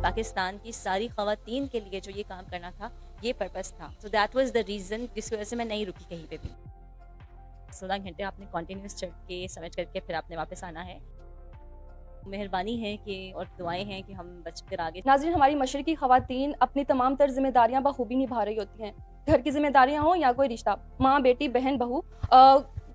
पाकिस्तान की सारी ख़वातीन के लिए जो ये काम करना था, ये पर्पस था। So that was the reason जिसकी वजह से मैं नहीं रुकी कहीं पे भी। 16 घंटे आपने कंटिन्यूस चढ़ के सबमिट करके फिर आपने वापस आना है। मेहरबानी है कि और दुआएं हैं कि हम बच कर आगे। नाज़रीन, हमारी मशरकी ख़वातीन अपनी तमाम तर ज़िम्मेदारियाँ बखूबी निभा रही होती हैं। घर की ज़िम्मेदारियाँ हों या कोई रिश्ता, माँ, बेटी, बहन, बहू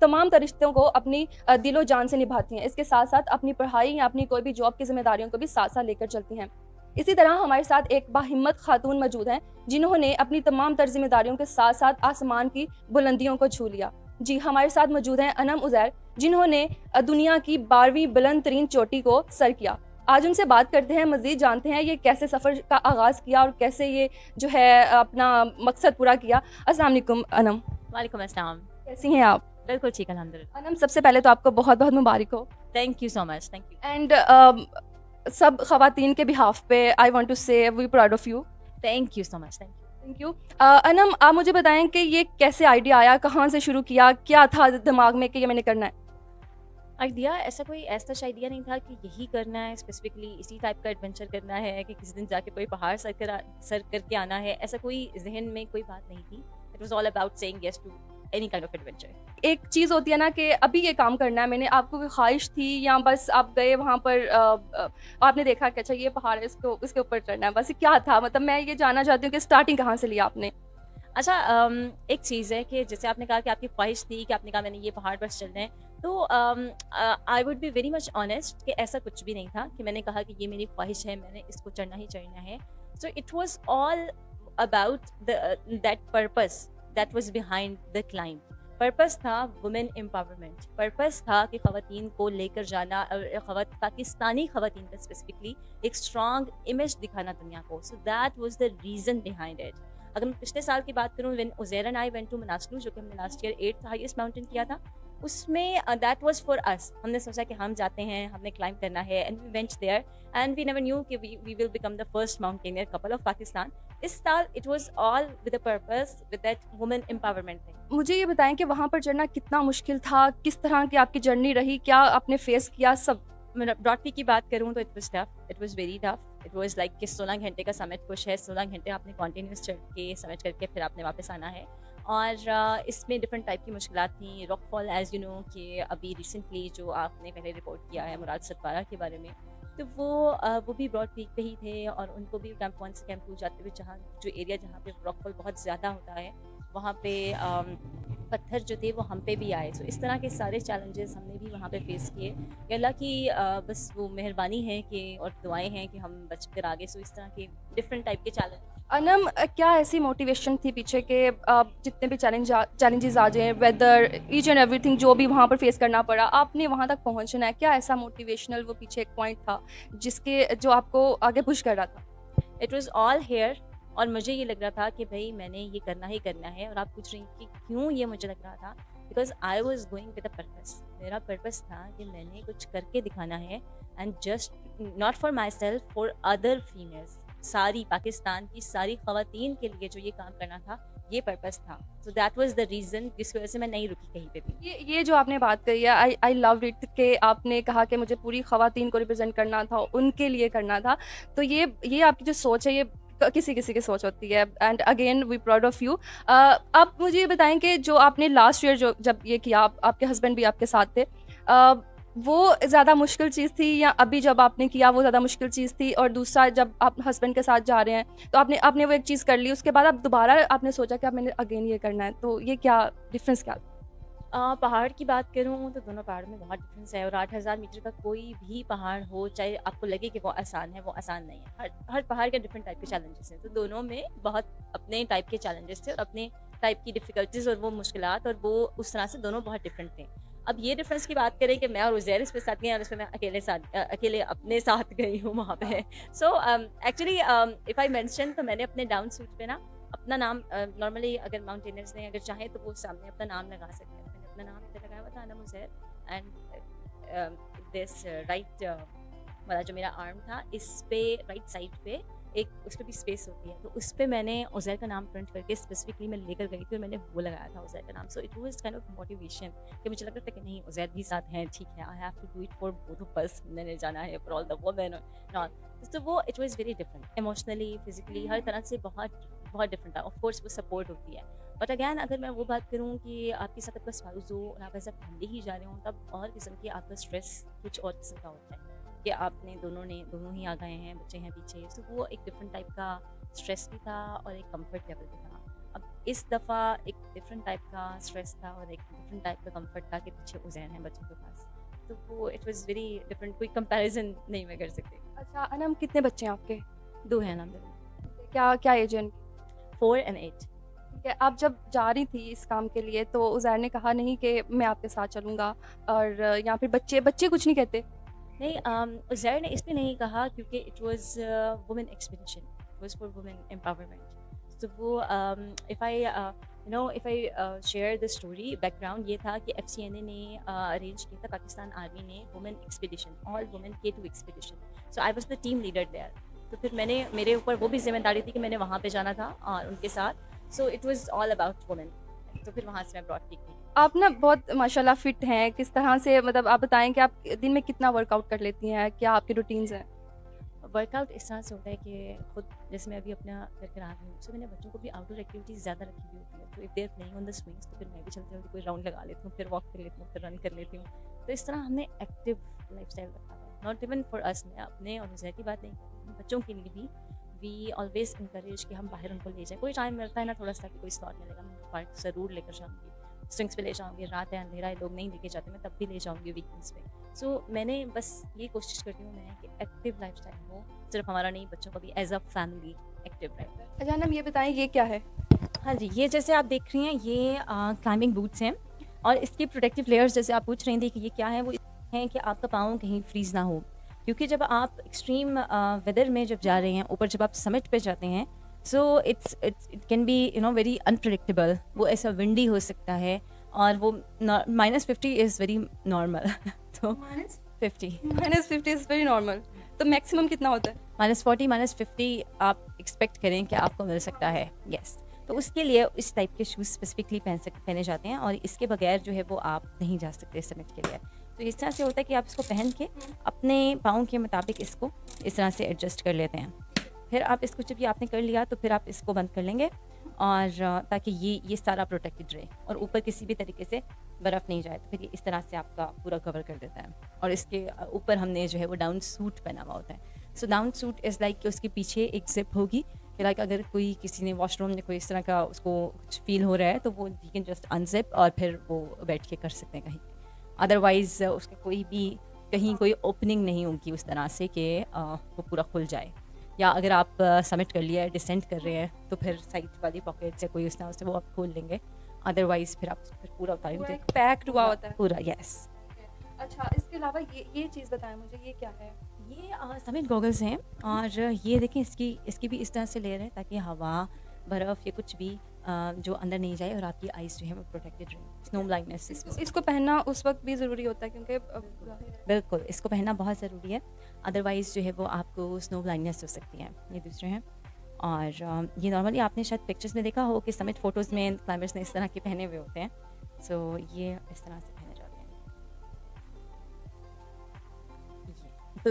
तमाम तर रिश्तों को अपनी दिलो जान से निभाती हैं। इसके साथ-साथ अपनी पढ़ाई या अपनी कोई भी जॉब की ज़िम्मेदारियों को भी साथ-साथ लेकर चलती हैं। इसी तरह हमारे साथ एक बाहिम्मत खातून मौजूद हैं, जिन्होंने अपनी तमाम तर ज़िम्मेदारियों के साथ-साथ आसमान की बुलंदियों को छू लिया। जी, हमारे साथ मौजूद हैं अनम उज़ैर, जिन्होंने दुनिया की 12वीं बुलंद तरीन चोटी को सर किया। आज उनसे बात करते हैं, मज़ीद जानते हैं ये कैसे सफ़र का आगाज़ किया और कैसे ये जो है अपना मकसद पूरा किया। अस्सलाम वालेकुम अनम। वालेकुम अस्सलाम। कैसी हैं आप? बिल्कुल ठीक, अल्हम्दुलिल्लाह। अनम, सबसे पहले तो आपको बहुत-बहुत मुबारक हो। Thank you so much, thank you. And सब ख़वातीन के बिहाफ़ पे I want to say we proud of you. Thank you so much, thank you. Thank you. Anam, आप मुझे बताएं कि ये कैसे आइडिया आया, कहाँ से शुरू किया, क्या था दिमाग में कि ये मैंने करना है? आइडिया ऐसा कोई ऐसा आइडिया नहीं था कि यही करना है, स्पेसिफिकली इसी टाइप का एडवेंचर करना है कि किसी दिन जाके कोई पहाड़ सर करके आना है। ऐसा कोई जहन में कोई बात नहीं थी। It was all about saying yes to any kind of adventure. एक चीज़ होती है ना कि अभी ये काम करना है मैंने, आपको कोई ख्वाहिश थी या बस आप गए वहाँ पर आपने देखा कि अच्छा ये पहाड़ है, इसके ऊपर चढ़ना है, बस ये क्या था? मतलब मैं ये जानना चाहती हूँ कि स्टार्टिंग कहाँ से लिया आपने? अच्छा, एक चीज़ है कि जैसे आपने कहा कि आपकी ख्वाहिश थी कि आपने कहा मैंने ये पहाड़ पर चलना है, तो I would be very much honest कि ऐसा कुछ भी नहीं था कि मैंने कहा कि ये मेरी ख्वाहिश है, मैंने इसको चढ़ना ही चढ़ना है। So it was all about that purpose that was behind the climb. Purpose था वुमेन एम्पावरमेंट, पर्पस था कि ख़वातीन को लेकर जाना और पाकिस्तानी ख़वातीन का स्पेसिफिकली एक स्ट्रॉन्ग इमेज दिखाना दुनिया को। So that was the reason behind it. अगर मैं पिछले साल की बात करूँ, when Uzair and I went to Manaslu, जो कि हमने last year 8th highest mountain किया था, उसमें दैट वाज फॉर अस। हमने सोचा कि हम जाते हैं, हमने क्लाइंब करना है, and we went there and we never knew कि we will become the first mountaineer couple of Pakistan. इस साल it was all with a purpose, with that women empowerment thing. मुझे ये बताएं कि वहाँ पर चढ़ना कितना मुश्किल था, किस तरह की आपकी जर्नी रही, क्या आपने फेस किया सब? मैं ब्रॉड पीक की बात करूँ तो it was tough, it was very tough. It was like कि 16 घंटे का समिट पुश है, 16 घंटे आपने कंटिन्यूस चढ़ के समिट करके फिर आपने वापस आना है। और इसमें डिफरेंट टाइप की मुश्किलात थी। रॉकफॉल, एज यू नो, कि अभी रिसेंटली जो आपने पहले रिपोर्ट किया है मुराद सतपारा के बारे में, तो वो भी ब्रॉड पीक पे ही थे और उनको भी कैंप 1 से कैंप 2 जाते हुए, जहाँ जो एरिया जहाँ पे रॉकफॉल बहुत ज़्यादा होता है, वहाँ पे पत्थर जो थे वो हम पे भी आए। सो इस तरह के सारे चैलेंजेस हमने भी वहाँ पे फेस किए। अल्लाह की बस वो मेहरबानी है कि और दुआएं हैं कि हम बच कर आगे। सो इस तरह के डिफरेंट टाइप के चैलेंज। अनम, क्या ऐसी मोटिवेशन थी पीछे के जितने भी चैलेंजेस आ जाएं, वेदर, ईच एंड एवरीथिंग जो भी वहाँ पर फेस करना पड़ा, आपने वहाँ तक पहुँचना है, क्या ऐसा मोटिवेशनल वो पीछे एक पॉइंट था जिसके जो आपको आगे पुश कर रहा था? It was all here. और मुझे ये लग रहा था कि भाई मैंने ये करना ही करना है। और आप पूछ रही हैं कि क्यों ये मुझे लग रहा था, because I was going with a purpose. मेरा पर्पस था कि मैंने कुछ करके दिखाना है, and just not for my self, for other females. सारी पाकिस्तान की सारी ख़वातीन के लिए जो ये काम करना था, ये पर्पस था। सो दैट वाज द रीज़न जिसकी वजह से मैं नहीं रुकी कहीं पे भी। ये जो आपने बात कही है, आई लव इट कि आपने कहा कि मुझे पूरी ख़वातीन को रिप्रेजेंट करना था, उनके लिए करना था। तो ये आपकी जो सोच है, ये किसी किसी की सोच होती है, and again we proud of you. आप मुझे ये बताएं कि जो आपने लास्ट ईयर जो जब ये किया, आपके हस्बैंड भी आपके साथ थे, वो ज़्यादा मुश्किल चीज़ थी या अभी जब आपने किया वो ज़्यादा मुश्किल चीज़ थी? और दूसरा, जब आप हस्बैंड के साथ जा रहे हैं तो आपने वो एक चीज़ कर ली, उसके बाद आप दोबारा आपने सोचा कि अब मैंने अगेन ये करना है, तो ये क्या डिफरेंस क्या? पहाड़ की बात करूँ तो दोनों पहाड़ में बहुत डिफरेंस है। और 8000 मीटर का कोई भी पहाड़ हो, चाहे आपको लगे कि वो आसान है, वो आसान नहीं है। हर पहाड़ के डिफरेंट टाइप के चैलेंजेस हैं। तो दोनों में बहुत अपने टाइप के चैलेंजेस थे और अपने टाइप की डिफ़िकल्टीज़ और वो मुश्किलात, और वो उस तरह से दोनों बहुत डिफरेंट थे। अब ये डिफरेंस की बात करें कि मैं और उज़ैर इस पे साथ गई और इसमें मैं अकेले अपने साथ गई हूँ वहाँ पे। So actually if I mention, तो मैंने अपने डाउन सूट पे ना अपना नाम, नॉर्मली अगर माउंटेनियर्स ने अगर चाहें तो वो सामने अपना नाम लगा सकते हैं। मैंने अपना नाम इधर लगाया हुआ था, Anam Uzair, and this right वाला जो मेरा आर्म था, इस पे राइट साइड पे एक उस पे भी स्पेस होती है, तो उस पे मैंने उज़ैर का नाम प्रिंट करके स्पेसिफिकली मैं लेकर गई थी और मैंने वो लगाया था उज़ैर का नाम। So it was kind of motivation कि मुझे लग रहा था कि नहीं, उज़ैर भी साथ हैं, ठीक है, I have to do it for both of us, मैंने जाना है for all the women and all. तो वो it was very different, emotionally, physically, हर तरह से बहुत बहुत डिफरेंट था। ऑफ कोर्स वो सपोर्ट होती है, बट अगैन अगर मैं वो बात करूँ कि आपके साथ आपका स्पाउस हो और आप एज अ फैमिली ही जा रहे हो, तब और किस्म की आपका स्ट्रेस कुछ और किस्म का होता है कि आपने दोनों ही आ गए हैं, बच्चे हैं पीछे, तो वो एक डिफरेंट टाइप का स्ट्रेस भी था और एक कंफर्ट लेवल भी था। अब इस दफ़ा एक डिफरेंट टाइप का स्ट्रेस था और एक डिफरेंट टाइप का कंफर्ट था कि पीछे उज़ैर हैं बच्चों के पास, तो वो इट वाज़ वेरी डिफरेंट, कोई कंपैरिजन नहीं मैं कर सकती। अच्छा अनम, कितने बच्चे हैं आपके? 2 हैं अलहम्दुलिल्लाह, क्या क्या एज है इनकी? 4 and 8। ठीक है, आप जब जा रही थी इस काम के लिए तो उज़ैर ने कहा नहीं कि मैं आपके साथ चलूँगा, और या फिर बच्चे बच्चे कुछ नहीं कहते? नहीं, उज़ैर ने इसलिए नहीं कहा क्योंकि it was women expedition, it was for women empowerment. तो वो if I share the story, background ये था कि FCNA ने अरेंज किया था, पाकिस्तान आर्मी ने, women expedition, all women K2 expedition. So I was the team leader there. तो फिर मेरे ऊपर वो भी जिम्मेदारी थी कि मैंने वहाँ पे जाना था और उनके साथ, so it was all about women. तो फिर वहाँ से मैं ब्रॉड की गई। आप ना बहुत माशाल्लाह फिट हैं, किस तरह से, मतलब आप बताएं कि आप दिन में कितना वर्कआउट कर लेती हैं, क्या आपके रूटीन्स हैं? वर्कआउट इस तरह से होता है कि खुद जैसे मैं अभी अपना कर कर आ रही हूँ, सो मैंने बच्चों को भी आउटडोर एक्टिविटीज़ ज़्यादा रखी हुई होती है, तो if they are playing on the swings तो फिर मैं भी चलते चलते कोई राउंड लगा लेती हूँ, फिर वॉक कर लेती हूँ, फिर रन कर लेती हूँ। तो इस तरह हमने एक्टिव लाइफस्टाइल रखा है, नॉट इवन फॉर अस, मैं अपने और उज़ैर की बात नहीं कर रही हूँ, बच्चों के लिए भी वी ऑलवेज इंकरेज कि हम बाहर उनको ले जाएं। कोई टाइम मिलता है ना थोड़ा सा कि कोई स्लॉट मिलेगा, मैं उनको पार्क ज़रूर लेकर जाऊँगी, स्विंग्स पे ले जाऊँगी, रात है, अंधेरा है, लोग नहीं लेके जाते, मैं तब भी ले जाऊँगी वीकेंड्स पे। सो मैंने बस ये कोशिश करती हूँ मैं कि एक्टिव लाइफस्टाइल हो, सिर्फ हमारा नहीं, बच्चों का भी एज अ फैमिली एक्टिव रहे। अच्छा अनम, ये बताएं ये क्या है? हाँ जी, ये जैसे आप देख रही हैं, ये क्लाइंबिंग बूट्स हैं और इसके प्रोटेक्टिव लेयर्स, जैसे आप पूछ रही थी कि ये क्या है, वो हैं कि आपका पाँव कहीं फ्रीज ना हो, क्योंकि जब आप एक्सट्रीम वेदर में जब जा रहे हैं, ऊपर जब आप समिट पे जाते हैं, so it can be very unpredictable, वो ऐसा विंडी हो सकता है और वो -50 इज़ वेरी नॉर्मल। तो -50 -50 इज़ वेरी नॉर्मल, तो मैक्सिमम कितना होता है? -40 -50 आप एक्सपेक्ट करें कि आपको मिल सकता है, यस। तो उसके लिए इस टाइप के शूज़ स्पेसिफिकली पहने जाते हैं और इसके बगैर जो है वो आप नहीं जा सकते समिट के लिए। तो इस तरह से होता है कि आप इसको पहन के अपने पाँव के मुताबिक इसको इस तरह से एडजस्ट कर लेते हैं। फिर आप इसको जब ये आपने कर लिया तो फिर आप इसको बंद कर लेंगे और ताकि ये सारा प्रोटेक्टेड रहे और ऊपर किसी भी तरीके से बर्फ़ नहीं जाए, तो फिर ये इस तरह से आपका पूरा कवर कर देता है। और इसके ऊपर हमने जो है वो डाउन सूट पहना हुआ होता है। So down suit is like कि उसके पीछे एक ज़िप होगी, लाइक अगर कोई किसी ने वॉशरूम में कोई इस तरह का उसको कुछ फील हो रहा है तो वो ही कैन जस्ट अनजिप और फिर वो बैठ के कर सकते हैं कहीं पे। अदरवाइज़ उसका कोई भी कहीं कोई ओपनिंग नहीं होगी उस तरह से कि वो पूरा खुल जाए, या अगर आप सबमिट कर लिया है, डिसेंड कर रहे हैं, तो फिर साइड वाली पॉकेट से कोई उस तरह से वो आप खोल लेंगे, अदरवाइज़ फिर आप फिर पूरा उतारेंगे पैक्ड हुआ होता है पूरा, यस। अच्छा, इसके अलावा ये चीज़ बताएं मुझे, ये क्या है? ये समिट गॉगल्स हैं और ये देखें इसकी भी इस तरह से लेयर है ताकि हवा, बर्फ़ या कुछ भी जो अंदर नहीं जाए और आपकी आइज़ जो है वो प्रोटेक्टेड रहे, स्नो ब्लाइंडनेस। इसको पहनना उस वक्त भी ज़रूरी होता है क्योंकि बिल्कुल इसको पहनना बहुत ज़रूरी है, अदरवाइज़ जो है वो आपको स्नो ब्लाइंडनेस हो सकती है। ये दूसरे हैं और ये नॉर्मली आपने शायद पिक्चर्स में देखा हो कि समिट फ़ोटोज़ में क्लाइंबर्स ने इस तरह के पहने हुए होते हैं। सो ये इस तरह से पहने जाते हैं। तो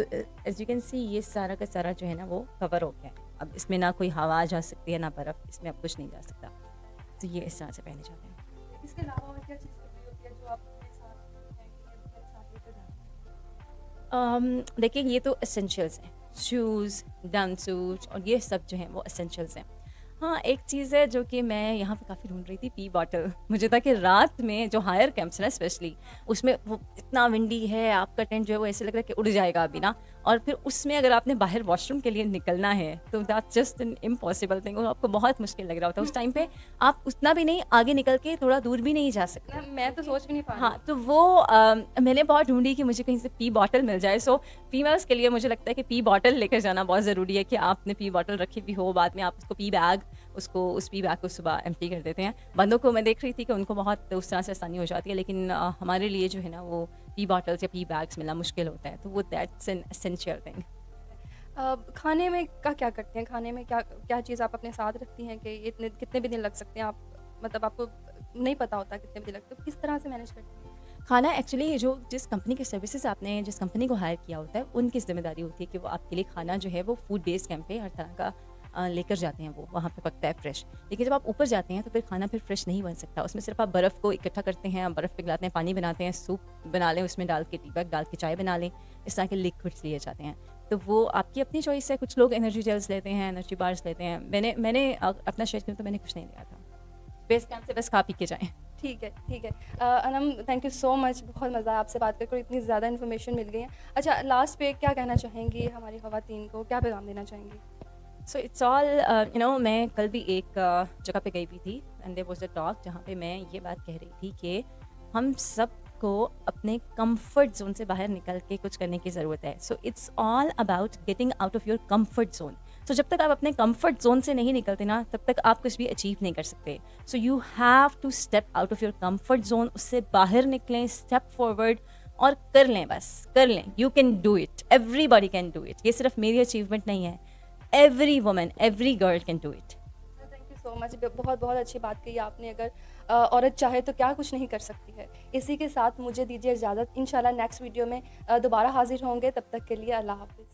एज यू कैन सी ये सारा का सारा जो है ना वो कवर हो गया है। अब इसमें ना कोई हवा जा सकती है ना बर्फ़, इसमें अब कुछ नहीं जा सकता। तो ये इस तरह से पहने जाते हैं। इसके अलावा और क्या चीज़ होती है जो आप अपने साथ लेकर जाते हैं? देखिए ये तो एसेंशियल्स हैं, शूज़, डाउन सूट और ये सब जो हैं वो एसेंशियल्स हैं। हाँ, एक चीज़ है जो कि मैं यहाँ पे काफ़ी ढूंढ रही थी, पी बॉटल। मुझे था कि रात में जो हायर कैंप्स हैं ना स्पेशली, उसमें वो इतना विंडी है, आपका टेंट जो है वो ऐसे लग रहा है कि उड़ जाएगा अभी ना, और फिर उसमें अगर आपने बाहर वॉशरूम के लिए निकलना है तो that's just an impossible thing, और आपको बहुत मुश्किल लग रहा होता है उस टाइम पे। आप उतना भी नहीं आगे निकल के थोड़ा दूर भी नहीं जा सकते। मैं तो सोच भी नहीं पा रही। हाँ, तो वो मैंने बहुत ढूंढी कि मुझे कहीं से पी बॉटल मिल जाए। सो फीमेल्स के लिए मुझे लगता है कि पी बॉटल लेकर जाना बहुत ज़रूरी है कि आपने पी बॉटल रखी भी हो, बाद में आप उसको पी बैग उस पी बैग को सुबह एम्प्टी कर देते हैं। बंदों को मैं देख रही थी कि उनको बहुत उस तरह से आसानी हो जाती है, लेकिन हमारे लिए जो है ना वो पी बॉटल्स या पी बैग्स मिलना मुश्किल होता है, तो वो दैट्स एन एसेंशियल थिंग। खाने में क्या करते हैं? खाने में क्या क्या चीज़ आप अपने साथ रखती हैं कि इतने कितने भी दिन लग सकते हैं आप, मतलब आपको नहीं पता होता कितने भी दिन लगते हैं, तो किस तरह से मैनेज करती हैं? खाना एक्चुअली जो जिस कंपनी के सर्विसेज आपने जिस कंपनी को हायर किया होता है उनकी ज़िम्मेदारी होती है कि वो आपके लिए खाना जो है वो फूड बेस्ड कैंप पे हर तरह का लेकर जाते हैं, वो वहाँ पे पकता है फ्रेश। लेकिन जब आप ऊपर जाते हैं तो फिर खाना फिर फ्रेश नहीं बन सकता, उसमें सिर्फ आप बर्फ़ को इकट्ठा करते हैं, बर्फ़ पिघलाते हैं, पानी बनाते हैं, सूप बना लें, उसमें डाल के टी बैग डाल के चाय बना लें, इस तरह के लिक्विड्स लिए जाते हैं। तो वो आपकी अपनी चॉइस है, कुछ लोग एनर्जी जेल्स लेते हैं, एनर्जी बार्स लेते हैं। मैंने मैंने अपना शेयर किया तो मैंने कुछ नहीं लिया था, बेस कैंप से बस खा पी के जाएँ। ठीक है, ठीक है। Anam, thank you so much, बहुत मज़ा आया आपसे बात करके और इतनी ज़्यादा इन्फॉर्मेशन मिल गई है। अच्छा, लास्ट पे क्या कहना चाहेंगी हमारी ख़वातीन को, क्या पैगाम देना चाहेंगी? सो इट्स ऑल मैं कल भी एक जगह पे गई हुई थी and there was a talk जहाँ पे मैं ये बात कह रही थी कि हम सबको अपने कंफर्ट जोन से बाहर निकल के कुछ करने की ज़रूरत है। So it's all about getting out of your comfort zone. So जब तक आप अपने कंफर्ट जोन से नहीं निकलते ना तब तक आप कुछ भी अचीव नहीं कर सकते। So you have to step out of your comfort zone, उससे बाहर निकलें, स्टेप फॉरवर्ड और कर लें, बस कर लें। You can do it, everybody can do it. ये सिर्फ मेरी अचीवमेंट नहीं है, every woman, every girl can do it. Thank you so much, बहुत बहुत अच्छी बात कही आपने। अगर औरत चाहे तो क्या कुछ नहीं कर सकती है। इसी के साथ मुझे दीजिए इजाज़त, इंशाल्लाह नेक्स्ट वीडियो में दोबारा हाजिर होंगे, तब तक के लिए अल्लाह हाफ़िज़।